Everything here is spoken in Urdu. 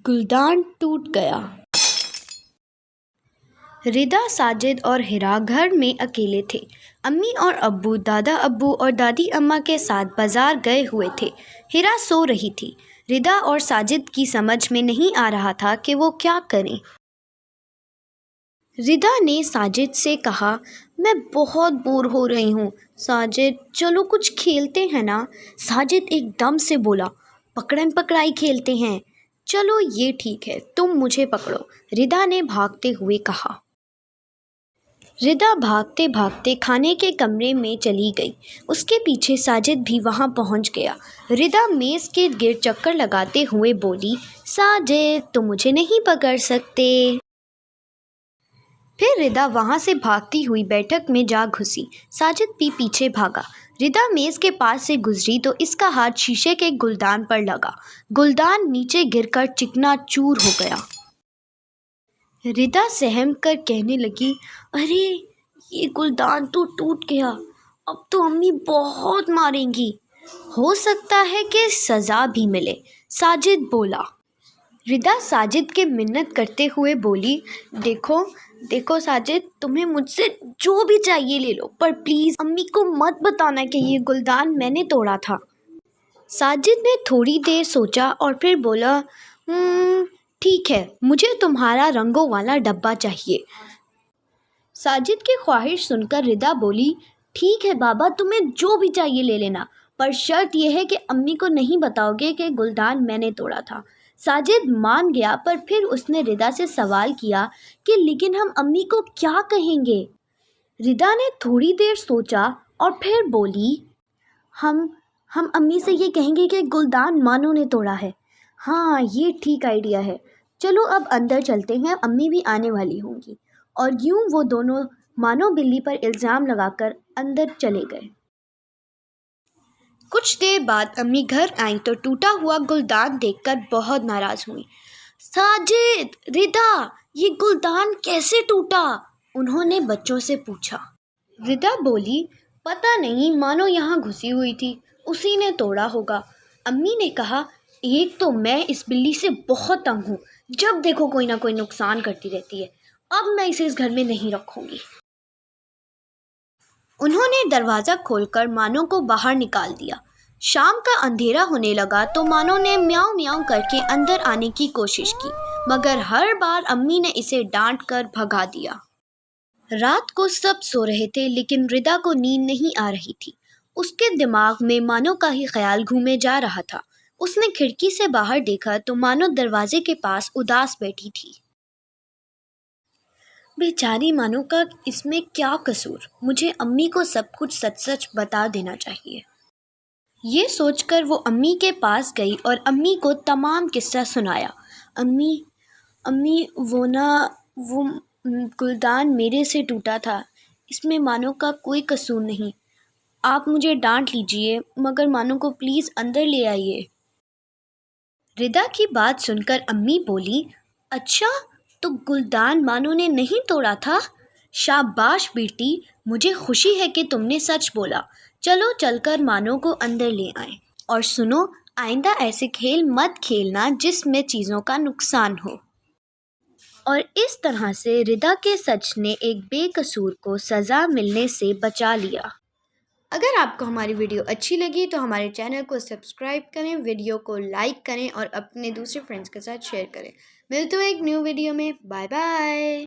گلدان ٹوٹ گیا۔ ردا، ساجد اور ہیرا گھر میں اکیلے تھے۔ امی اور ابو دادا ابو اور دادی اماں کے ساتھ بازار گئے ہوئے تھے۔ ہیرا سو رہی تھی۔ ردا اور ساجد کی سمجھ میں نہیں آ رہا تھا کہ وہ کیا کریں۔ ردا نے ساجد سے کہا، میں بہت بور ہو رہی ہوں۔ ساجد، چلو کچھ کھیلتے ہیں نا؟ ساجد ایک دم سے بولا، پکڑن پکڑائی کھیلتے ہیں۔ چلو یہ ٹھیک ہے، تم مجھے پکڑو، ردا نے بھاگتے ہوئے کہا۔ ردا بھاگتے بھاگتے کھانے کے کمرے میں چلی گئی۔ اس کے پیچھے ساجد بھی وہاں پہنچ گیا۔ ردا میز کے گرد چکر لگاتے ہوئے بولی، ساجد، تم مجھے نہیں پکڑ سکتے۔ پھر ردا وہاں سے بھاگتی ہوئی بیٹھک میں جا گھسی۔ ساجد بھی پیچھے بھاگا۔ ردا میز کے پاس سے گزری تو اس کا ہاتھ شیشے کے گلدان پر لگا۔ گلدان نیچے گر کر چکنا چور ہو گیا۔ ردا سہم کر کہنے لگی، ارے یہ گلدان تو ٹوٹ گیا، اب تو امی بہت ماریں گی۔ ہو سکتا ہے کہ سزا بھی ملے، ساجد بولا۔ ردا ساجد کے منت کرتے ہوئے بولی، دیکھو ساجد، تمہیں مجھ سے جو بھی چاہیے لے لو، پر پلیز امی کو مت بتانا کہ یہ گلدان میں نے توڑا تھا۔ ساجد نے تھوڑی دیر سوچا اور پھر بولا، ٹھیک ہے، مجھے تمہارا رنگوں والا ڈبہ چاہیے۔ ساجد کی خواہش سن کر ردا بولی، ٹھیک ہے بابا، تمہیں جو بھی چاہیے لے لینا، پر شرط یہ ہے کہ امی کو نہیں بتاؤ گے کہ گلدان میں نے توڑا تھا۔ ساجد مان گیا، پر پھر اس نے ردا سے سوال کیا کہ لیکن ہم امی کو کیا کہیں گے؟ ردا نے تھوڑی دیر سوچا اور پھر بولی، ہم امی سے یہ کہیں گے کہ گلدان مانو نے توڑا ہے۔ ہاں، یہ ٹھیک آئیڈیا ہے، چلو اب اندر چلتے ہیں، امی بھی آنے والی ہوں گی۔ اور یوں وہ دونوں مانو بلی پر الزام لگا کر اندر چلے گئے۔ کچھ دیر بعد امی گھر آئیں تو ٹوٹا ہوا گلدان دیکھ کر بہت ناراض ہوئیں۔ ساجد، ردا، یہ گلدان کیسے ٹوٹا؟ انہوں نے بچوں سے پوچھا۔ ردا بولی، پتہ نہیں، مانو یہاں گھسی ہوئی تھی، اسی نے توڑا ہوگا۔ امی نے کہا، ایک تو میں اس بلی سے بہت تنگ ہوں، جب دیکھو کوئی نہ کوئی نقصان کرتی رہتی ہے، اب میں اسے اس گھر میں نہیں رکھوں گی۔ انہوں نے دروازہ کھول کر مانو کو باہر نکال دیا۔ شام کا اندھیرا ہونے لگا تو مانو نے میاؤں میاؤں کر کے اندر آنے کی کوشش کی، مگر ہر بار امی نے اسے ڈانٹ کر بھگا دیا۔ رات کو سب سو رہے تھے، لیکن ردا کو نیند نہیں آ رہی تھی۔ اس کے دماغ میں مانو کا ہی خیال گھومے جا رہا تھا۔ اس نے کھڑکی سے باہر دیکھا تو مانو دروازے کے پاس اداس بیٹھی تھی۔ بیچاری مانو کا اس میں کیا قصور؟ مجھے امی کو سب کچھ سچ سچ بتا دینا چاہیے۔ یہ سوچ کر وہ امی کے پاس گئی اور امی کو تمام قصہ سنایا۔ امی وہ گلدان میرے سے ٹوٹا تھا، اس میں مانو کا کوئی قصور نہیں، آپ مجھے ڈانٹ لیجئے، مگر مانو کو پلیز اندر لے آئیے۔ ردا کی بات سن کر امی بولی، اچھا، تو گلدان مانو نے نہیں توڑا تھا؟ شاباش بیٹی، مجھے خوشی ہے کہ تم نے سچ بولا۔ چلو چل کر مانو کو اندر لے آئیں۔ اور سنو، آئندہ ایسے کھیل مت کھیلنا جس میں چیزوں کا نقصان ہو۔ اور اس طرح سے ردا کے سچ نے ایک بے قصور کو سزا ملنے سے بچا لیا۔ اگر آپ کو ہماری ویڈیو اچھی لگی تو ہمارے چینل کو سبسکرائب کریں، ویڈیو کو لائک کریں اور اپنے دوسرے فرینڈز کے ساتھ شیئر کریں۔ ملتے ہیں ایک نیو ویڈیو میں، بائے بائے۔